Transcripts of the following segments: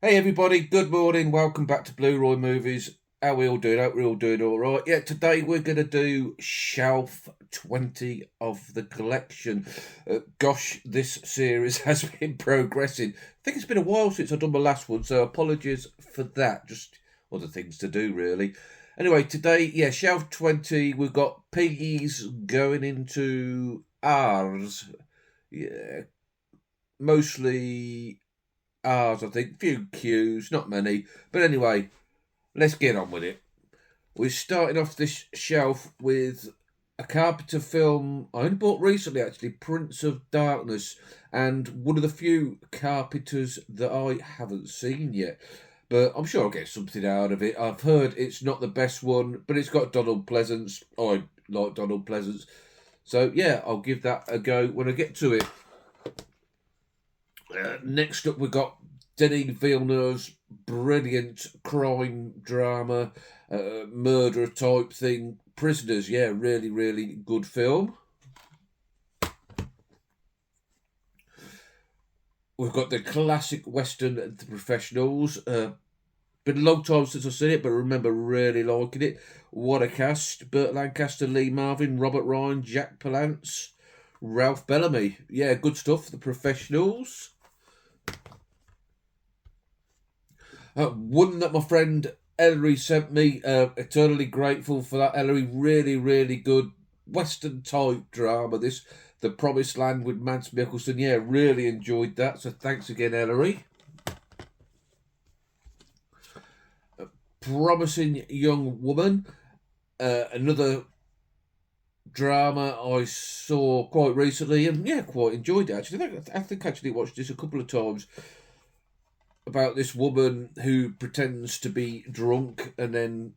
Hey everybody, good morning, welcome back to Blu-Roy Movies. How we all doing? Hope we're all doing alright. Yeah, today we're going to do Shelf 20 of the collection. Gosh, this series has been progressing. I think it's been a while since I've done my last one, so apologies for that. Just other things to do, really. Anyway, today, yeah, Shelf 20, we've got P's going into R's. Yeah, mostly R's, I think. Few Q's, not many. But anyway, let's get on with it. We're starting off this shelf with a Carpenter film I only bought recently, actually, Prince of Darkness, and one of the few Carpenters that I haven't seen yet. But I'm sure I'll get something out of it. I've heard it's not the best one, but it's got Donald Pleasance. I like Donald Pleasance. So yeah, I'll give that a go when I get to it. Next up, we've got Denis Villeneuve's brilliant crime drama, murder type thing. Prisoners, yeah, really, really good film. We've got the classic Western The Professionals. Been a long time since I've seen it, but I remember really liking it. What a cast. Burt Lancaster, Lee Marvin, Robert Ryan, Jack Palance, Ralph Bellamy. Yeah, good stuff. The Professionals. One that my friend Ellery sent me. Eternally grateful for that. Ellery, really, really good Western type drama. This, The Promised Land with Mads Mikkelsen. Yeah, really enjoyed that. So thanks again, Ellery. Promising Young Woman. Another drama I saw quite recently, and yeah, quite enjoyed it actually. I think actually watched this a couple of times, about this woman who pretends to be drunk, and then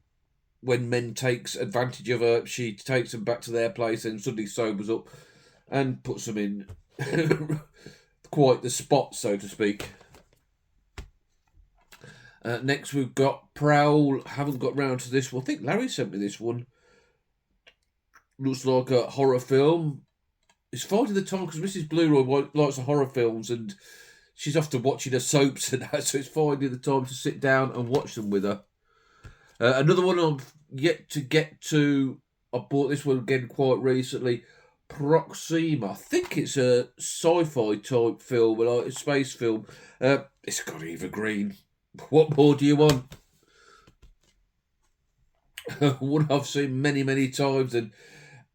when men takes advantage of her, she takes them back to their place and suddenly sobers up and puts them in quite the spot, so to speak. Next, we've got Prowl. Haven't got round to this one. I think Larry sent me this one. Looks like a horror film. It's finding the time because Mrs. Blu-Roy likes the horror films, and she's often watching her soaps and that, so it's finding the time to sit down and watch them with her. Another one I've yet to get to. I bought this one again quite recently. Proxima. I think it's a sci-fi type film, like a space film. It's got Eva Green. What more do you want? One I've seen many, many times, and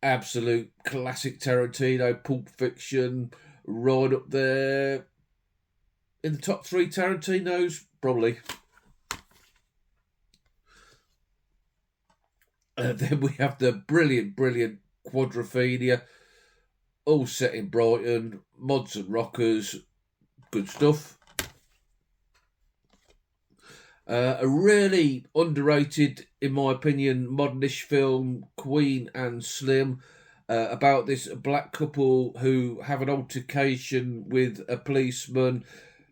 absolute classic Tarantino, Pulp Fiction, right up there in the top three Tarantinos, probably. Then we have the brilliant, brilliant Quadrophenia, all set in Brighton, mods and rockers, good stuff. A really underrated, in my opinion, modernish film, Queen and Slim, about this black couple who have an altercation with a policeman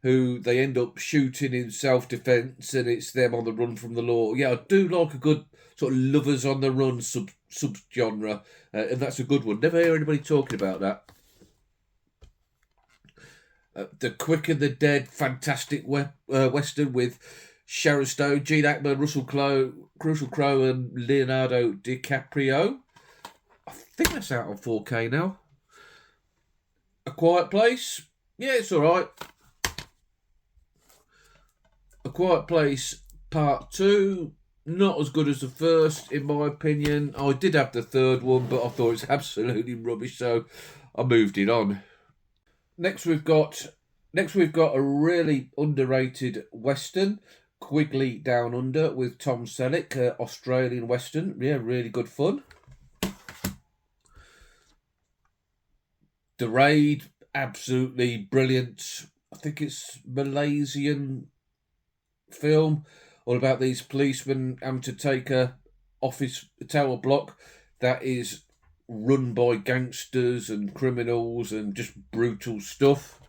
who they end up shooting in self defence, and it's them on the run from the law. Yeah, I do like a good sort of lovers on the run sub genre, and that's a good one. Never hear anybody talking about that. The Quick and the Dead, fantastic western with Sharon Stone, Gene Hackman, Russell Crowe, and Leonardo DiCaprio. I think that's out on 4K now. A Quiet Place, yeah, it's all right. A Quiet Place Part 2, not as good as the first, in my opinion. I did have the third one, but I thought it's absolutely rubbish, so I moved it on. Next, we've got a really underrated western, Quigley Down Under with Tom Selleck, Australian western. Yeah, really good fun. The Raid, absolutely brilliant. I think it's Malaysian film, all about these policemen having to take a office tower block that is run by gangsters and criminals and just brutal stuff.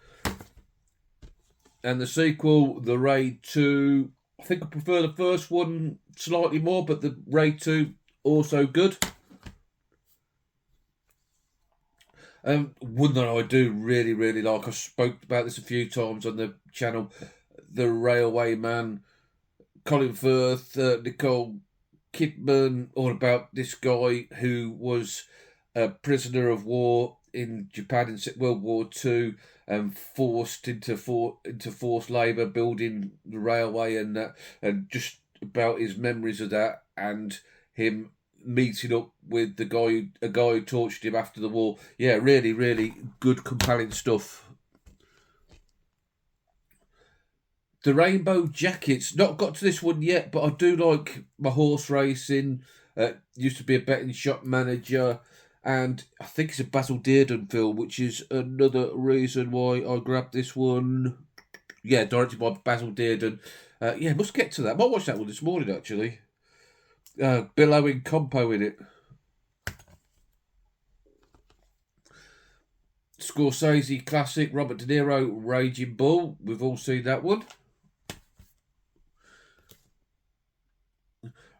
And the sequel, The Raid 2, I think I prefer the first one slightly more, but the Raid 2 also good. One that I do really, really like, I spoke about this a few times on the channel, the Railwayman, Colin Firth, Nicole Kidman, all about this guy who was a prisoner of war in Japan in World War II and forced into forced labour building the railway, and just about his memories of that, and him meeting up with a guy who tortured him after the war. Yeah, really, really good, compelling stuff. The Rainbow Jackets, not got to this one yet, but I do like my horse racing. Used to be a betting shop manager, and I think it's a Basil Dearden film, which is another reason why I grabbed this one. Yeah, directed by Basil Dearden. Yeah, must get to that. I might watch that one this morning, actually. Bill Owen Compo in it. Scorsese classic, Robert De Niro, Raging Bull. We've all seen that one.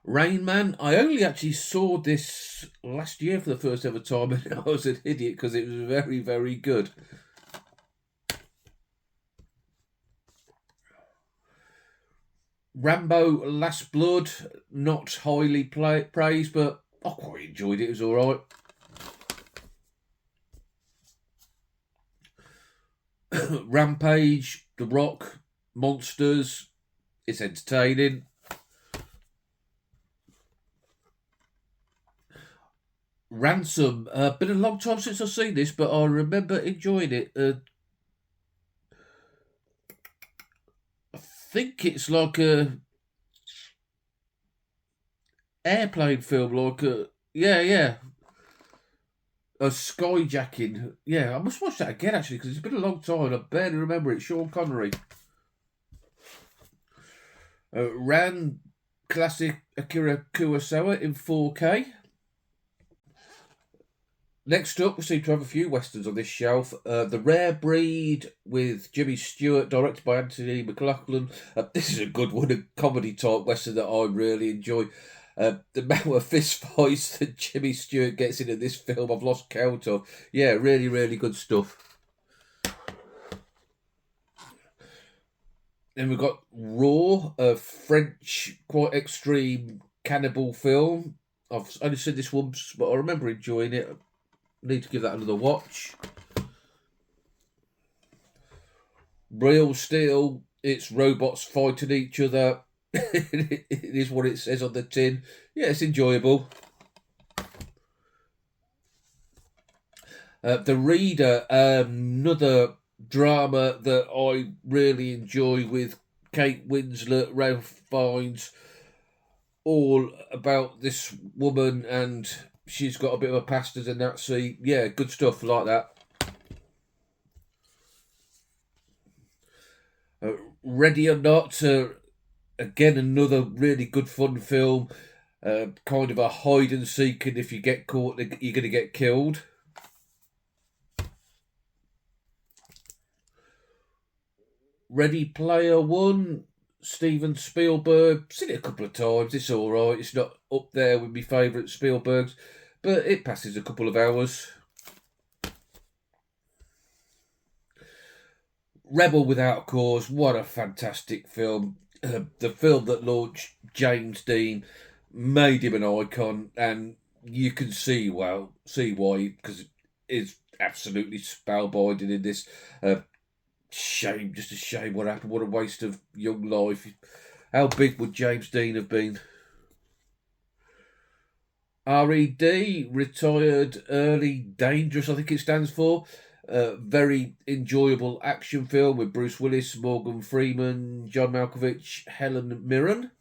Rain Man. I only actually saw this last year for the first ever time, and I was an idiot because it was very, very good. Rambo Last Blood, not highly praised, but I quite enjoyed it. It was alright. Rampage, The Rock, Monsters. It's entertaining. Ransom. Been a long time since I've seen this, but I remember enjoying it. I think it's like a airplane film, like a yeah, a skyjacking. Yeah, I must watch that again actually because it's been a long time. I barely remember it. Sean Connery. Ran classic Akira Kurosawa in 4K. Next up, we seem to have a few westerns on this shelf. The Rare Breed with Jimmy Stewart, directed by Anthony McLaughlin. This is a good one, a comedy type western that I really enjoy. The amount of fist fights that Jimmy Stewart gets into this film, I've lost count of. Yeah, really, really good stuff. Then we've got Raw, a French, quite extreme cannibal film. I've only seen this once, but I remember enjoying it. Need to give that another watch. Real Steel, it's robots fighting each other. It is what it says on the tin. Yeah, it's enjoyable. The Reader, another drama that I really enjoy with Kate Winslet, Ralph Fiennes, all about this woman, and she's got a bit of a past as a Nazi. Yeah, good stuff like that. Ready or Not, again, another really good fun film. Kind of a hide and seek, and if you get caught, you're going to get killed. Ready Player One, Steven Spielberg. Seen it a couple of times. It's all right. It's not up there with my favourite Spielbergs, but it passes a couple of hours. Rebel Without a Cause. What a fantastic film. The film that launched James Dean, made him an icon, and you can see why, because it's absolutely spellbinding in this. Shame, just a shame what happened. What a waste of young life. How big would James Dean have been? RED, Retired Early Dangerous, I think it stands for. Very enjoyable action film with Bruce Willis, Morgan Freeman, John Malkovich, Helen Mirren.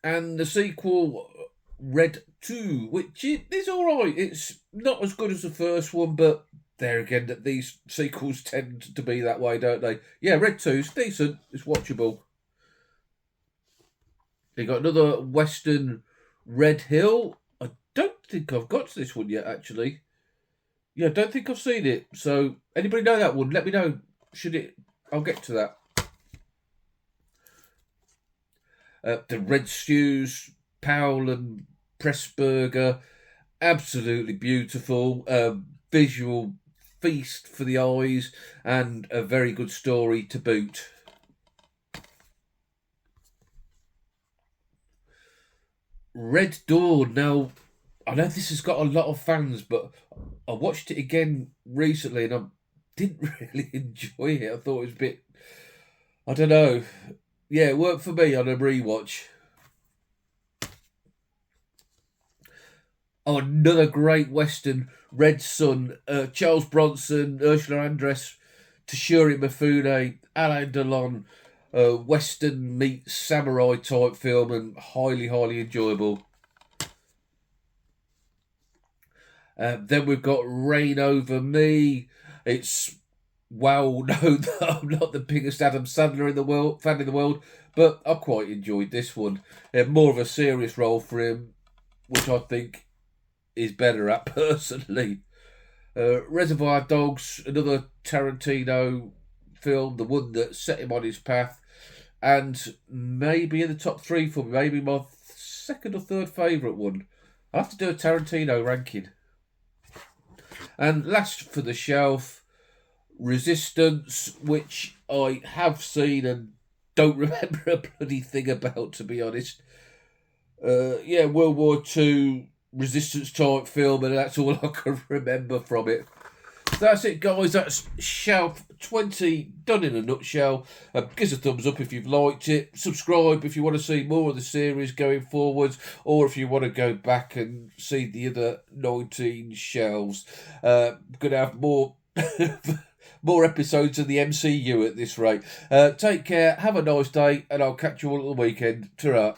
And the sequel, Red 2, which is alright. It's not as good as the first one, but there again, that these sequels tend to be that way, don't they? Yeah, Red 2's decent. It's watchable. You got another Western, Red Hill. I don't think I've got to this one yet, actually. Yeah, I don't think I've seen it. So, anybody know that one? Let me know. Should it? I'll get to that. The Red Stews, Powell and Pressburger, absolutely beautiful. Visual feast for the eyes and a very good story to boot. Red Dawn. Now, I know this has got a lot of fans, but I watched it again recently and I didn't really enjoy it. I thought it was a bit, I don't know. Yeah, it worked for me on a rewatch. Oh, another great Western, Red Sun. Charles Bronson, Ursula Andress, Toshiro Mifune, Alain Delon. Western meets samurai type film and highly, highly enjoyable. Then we've got Reign Over Me. It's well known that I'm not the biggest Adam Sandler fan in the world, but I quite enjoyed this one. More of a serious role for him, which I think is better at personally. Reservoir Dogs, another Tarantino film, the one that set him on his path, and maybe in the top three for me, maybe my second or third favourite one. I'll have to do a Tarantino ranking. And last for the shelf, Resistance, which I have seen and don't remember a bloody thing about, to be honest. World War II resistance type film, and that's all I can remember from it. So that's it, guys. That's Shelf 20 done in a nutshell. Give us a thumbs up if you've liked it. Subscribe if you want to see more of the series going forwards, or if you want to go back and see the other 19 shelves. Going to have more more episodes of the MCU at this rate. Take care, have a nice day, and I'll catch you all at the weekend. Ta-ra.